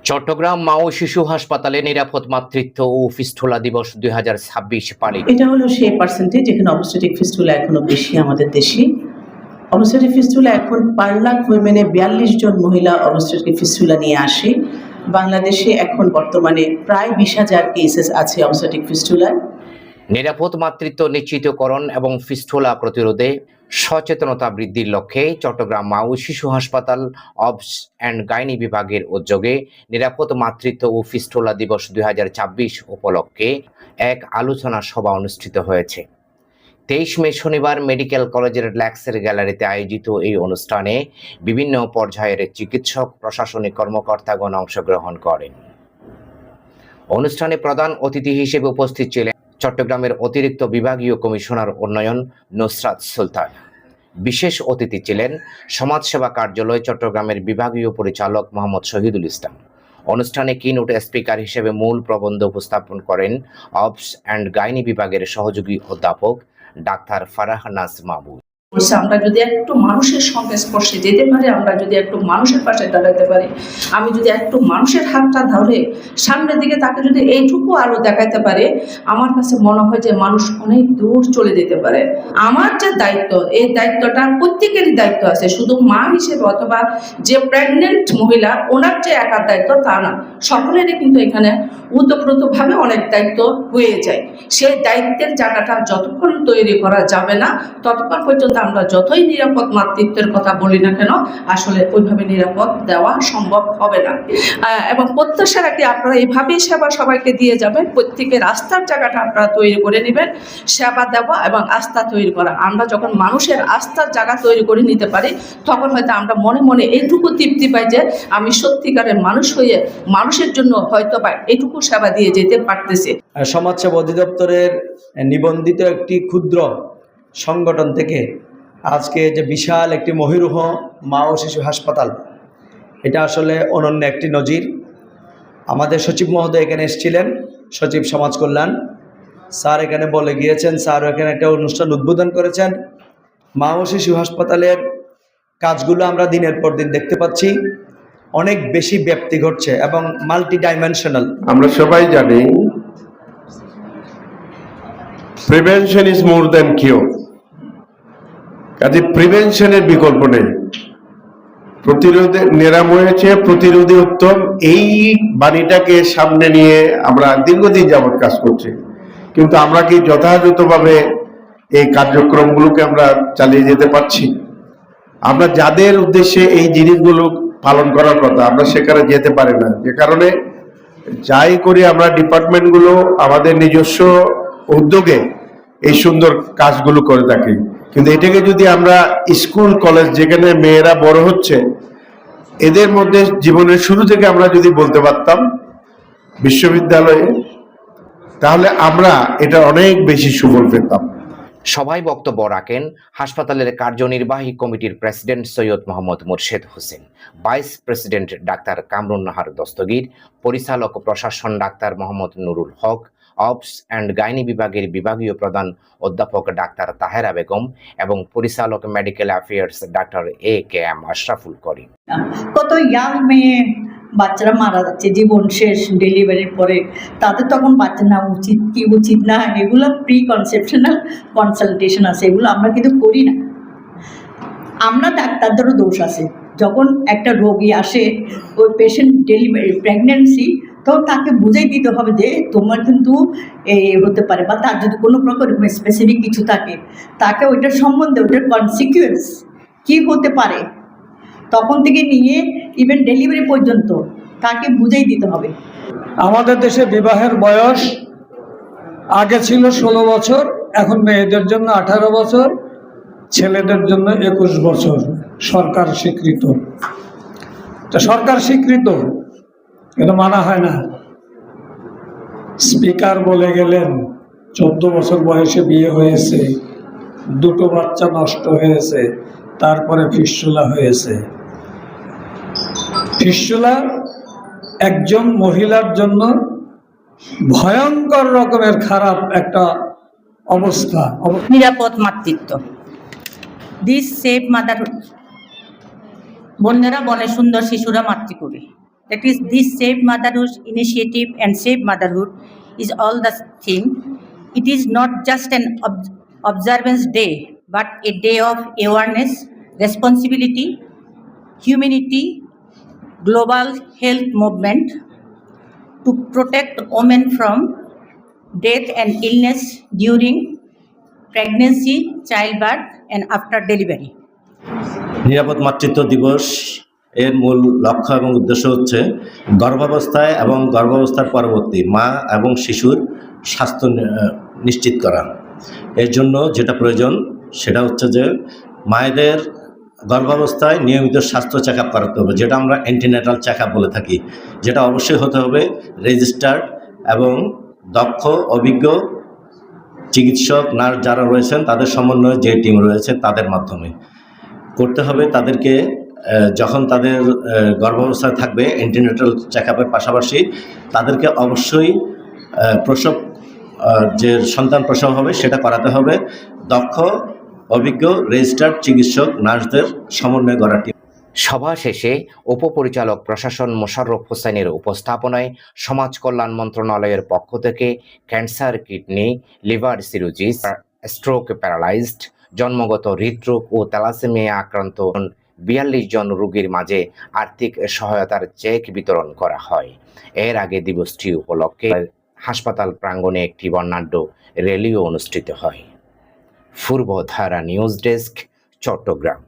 চট্টগ্রাম মা ও শিশু হাসপাতালে নিরাপদ মাতৃত্ব ও ফিস্টুলা দিবস 2026 পালিত। এটা হলো সেই পার্সেন্টেজ যেখানে অবস্টেট্রিক ফিস্টুলা এখনো বেশি আমাদের দেশে। অবস্টেট্রিক ফিস্টুলা এখন পার লাখ উইমেনে 42 জন মহিলা অবস্টেট্রিক ফিস্টুলা নিয়ে আসে। বাংলাদেশে এখন বর্তমানে প্রায় 20,000 কেসেস আছে অবস্টেট্রিক ফিস্টুলার। নিরাপদ মাতৃত্ব নিশ্চিতকরণ এবং ফিস্টুলা প্রতিরোধে সচেতনতা বৃদ্ধির লক্ষ্যে চট্টগ্রাম মা ও শিশু হাসপাতাল অবস অ্যান্ড গাইনি বিভাগের উদ্যোগে নিরাপদ মাতৃত্ব ও ফিস্টুলা দিবস 2026 উপলক্ষে এক আলোচনা সভা অনুষ্ঠিত হয়েছে। 23 মে শনিবার মেডিকেল কলেজের ল্যাক্সের গ্যালারিতে আয়োজিত এই অনুষ্ঠানে বিভিন্ন পর্যায়ের চিকিৎসক, প্রশাসনিক কর্মকর্তাগণ অংশগ্রহণ করেন। অনুষ্ঠানে প্রধান অতিথি হিসেবে উপস্থিত ছিলেন চট্টগ্রামের অতিরিক্ত বিভাগীয় কমিশনার উন্নয়ন নুসরাত সুলতান। বিশেষ অতিথি ছিলেন সমাজসেবা কার্যালয় চট্টগ্রামের বিভাগীয় পরিচালক মোহাম্মদ শহীদুল ইসলাম। অনুষ্ঠানে কিনোট স্পিকার হিসেবে মূল প্রবন্ধ উপস্থাপন করেন অবস অ্যান্ড গাইনি বিভাগের সহযোগী অধ্যাপক ডাক্তার ফারাহনাজ মাহবুব। আমরা যদি একটু মানুষের সঙ্গে স্পর্শে যেতে পারি, আমরা যদি একটু মানুষের পাশে দাঁড়াতে পারি, আমি যদি একটু মানুষের হাতটা ধরে সামনের দিকে তাকে যদি এইটুকু আলো দেখাতে পারে, আমার কাছে মনে হয় যে মানুষ অনেক দূর চলে যেতে পারে। আমার যে দায়িত্ব, এই দায়িত্বটা প্রত্যেকেরই দায়িত্ব আছে, শুধু মা হিসেবে অথবা যে প্রেগনেন্ট মহিলা ওনার যে একার দায়িত্ব তা না, সকলেরই কিন্তু এখানে ওতপ্রোতভাবে অনেক দায়িত্ব হয়ে যায়। সেই দায়িত্বের জায়গাটা যতক্ষণ তৈরি করা যাবে না, ততক্ষণ পর্যন্ত আমরা যতই নিরাপদ মাতৃত্বের কথা বলি না কেন, আসলে ওইভাবে নিরাপদ দেওয়া সম্ভব হবে না। এবং প্রত্যাশা রাখি আপনারা এইভাবেই সেবা সবাইকে দিয়ে যাবেন, প্রত্যেকের আস্থার জায়গাটা আপনারা তৈরি করে নেবেন। সেবা দেওয়া এবং আস্থা তৈরি করা, আমরা যখন মানুষের আস্থার জায়গা তৈরি করে নিতে পারি, তখন হয়তো আমরা মনে মনে এইটুকু তৃপ্তি পাই যে আমি সত্যিকারের মানুষ হয়ে মানুষের জন্য হয়তো বা এইটুকু সেবা দিয়ে যেতে পারতেছি। সমাজসেবা অধিদপ্তরের নিবন্ধিত একটি ক্ষুদ্র সংগঠন থেকে আজকে যে বিশাল একটি মহিরুহ মা ও শিশু হাসপাতাল, এটা আসলে অনন্য একটি নজির। আমাদের সচিব মহোদয় এখানে এসেছিলেন, সচিব সমাজ কল্যাণ স্যার এখানে বলে গিয়েছেন, স্যার এখানে একটা অনুষ্ঠান উদ্বোধন করেছেন। মা ও শিশু হাসপাতালের কাজগুলো আমরা দিনের পর দিন দেখতে পাচ্ছি, অনেক বেশি ব্যাপ্তি ঘটছে এবং মাল্টি ডাইমেনশনাল। আমরা সবাই জানি prevention is more than cure. কাজে প্রিভেনশনের বিকল্প নেই, প্রতিরোধে নিরাময় হচ্ছে প্রতিরোধে উত্তম। এই বাণীটাকে সামনে নিয়ে আমরা দীর্ঘদিন যাবৎ কাজ করছি, কিন্তু আমরা কি যথাযথভাবে এই কার্যক্রমগুলোকে আমরা চালিয়ে যেতে পারছি? আমরা যাদের উদ্দেশ্যে এই জিনিসগুলো পালন করার কথা, আমরা সেখানে যেতে পারি না, যে কারণে যাই করি আমরা ডিপার্টমেন্টগুলো আমাদের নিজস্ব উদ্যোগে এই সুন্দর কাজগুলো করে থাকি। কিন্তু এটাকে যদি আমরা স্কুল কলেজ যেখানে মেয়েরা বড় হচ্ছে, এদের মধ্যে জীবনের শুরু থেকে আমরা যদি বলতে পারতাম বিশ্ববিদ্যালয়ে, তাহলে আমরা এটা অনেক বেশি সুফল পেতাম। সভায় বক্তব্য রাখেন হাসপাতালের কার্যনির্বাহী কমিটির president Syed Mohammad Morshed Hossain, vice president ডাক্তার কামরুন নাহার দস্তগীর, পরিচালক প্রশাসন ডাক্তার Mohammad Nurul Haque, obs and gynae বিভাগের বিভাগীয় প্রধান অধ্যাপক ডাক্তার তাহেরা বেগম এবং পরিচালক মেডিকেল অ্যাফেয়ার্স ডাক্তার AKM আশরাফুল করিম। কত ইয়াং মেয়ে বাচ্চারা মারা যাচ্ছে জীবন শেষ ডেলিভারির পরে, তাদের তখন বাচ্চা নেওয়া উচিত কি উচিত না, এগুলো প্রি কনসেপশনাল কনসালটেশন আছে, এগুলো আমরা কিন্তু করি না। আমরা ডাক্তারদেরও দোষ আছে, যখন একটা রোগী আসে ওই পেশেন্ট ডেলিভারি প্রেগনেন্সি, তো তাকে বুঝাই দিতে হবে যে তোমার কিন্তু হতে পারে, বা তার যদি কোনো প্রকার স্পেসিফিক কিছু থাকে, তাকে ওইটার সম্বন্ধে ওইটার কনসিকুয়েন্স কী হতে পারে তখন থেকে নিয়ে ইভেন ডেলিভারি পর্যন্ত তাকে বুঝাই দিতে হবে। আমাদের দেশে বিবাহের বয়স আগে ছিল 16 বছর, এখন মেয়েদের জন্য 18 বছর, ছেলেদের জন্য 21 বছর সরকার স্বীকৃত। তা সরকার স্বীকৃত, এটা মানা হয় না। স্পিকার বলে গেলেন 14 বছর বয়সে বিয়ে হয়েছে, 2টো বাচ্চা নষ্ট হয়েছে, তারপরে ফিস্টুলা হয়েছে। ফিস্টুলা একজন মহিলার জন্য ভয়ঙ্কর রকমের খারাপ একটা অবস্থা। নিরাপদ মাতৃত্ব, দিস সেফ মাদারহুড। বন্যারা বলে সুন্দর শিশুরা মাতৃকুড়ে। That is, this Save Motherhood initiative and Save Motherhood is all the thing. It is not just an observance day, but a day of awareness, responsibility, humanity, global health movement to protect women from death and illness during pregnancy, childbirth, and after delivery. নিরাপদ মাতৃত্ব দিবস এর মূল লক্ষ্য এবং উদ্দেশ্য হচ্ছে গর্ভাবস্থায় এবং গর্ভাবস্থার পরবর্তী মা এবং শিশুর স্বাস্থ্য নিশ্চিত করা। এর জন্য যেটা প্রয়োজন সেটা হচ্ছে যে মায়েদের গর্ভাবস্থায় নিয়মিত স্বাস্থ্য চেক আপ করাতে হবে, যেটা আমরা অ্যান্টিনেটাল চেক আপ বলে থাকি, যেটা অবশ্যই হতে হবে রেজিস্টার্ড এবং দক্ষ অভিজ্ঞ চিকিৎসক নার্স যারা রয়েছেন তাদের সমন্বয়ে যে টিম রয়েছে তাদের মাধ্যমে করতে হবে। তাদেরকে যখন তাদের গর্ভাবস্থায় থাকবে অ্যান্টিনেটাল চেক আপের পাশাপাশি তাদেরকে অবশ্যই প্রসব যে সন্তান প্রসব হবে সেটা করাতে হবে দক্ষ অভিজ্ঞ রেজিস্টার্ড চিকিৎসক নার্সদের সমন্বয়ে গড়া টিম। সভা শেষে উপপরিচালক প্রশাসন মোশাররফ হোসেনের উপস্থাপনায় সমাজ কল্যাণ মন্ত্রণালয়ের পক্ষ থেকে cancer, kidney, liver cirrhosis, stroke, paralysed, জন্মগত হৃদরোগ ও থ্যালাসেমিয়া আক্রান্ত 42 জন রোগীর মাঝে আর্থিক সহায়তার চেক বিতরণ করা হয়। এর আগে দিবসটি উপলক্ষে হাসপাতাল প্রাঙ্গণে একটি বর্ণাঢ্য র্যালিও অনুষ্ঠিত হয়। Purbadhara news desk, Chittagong.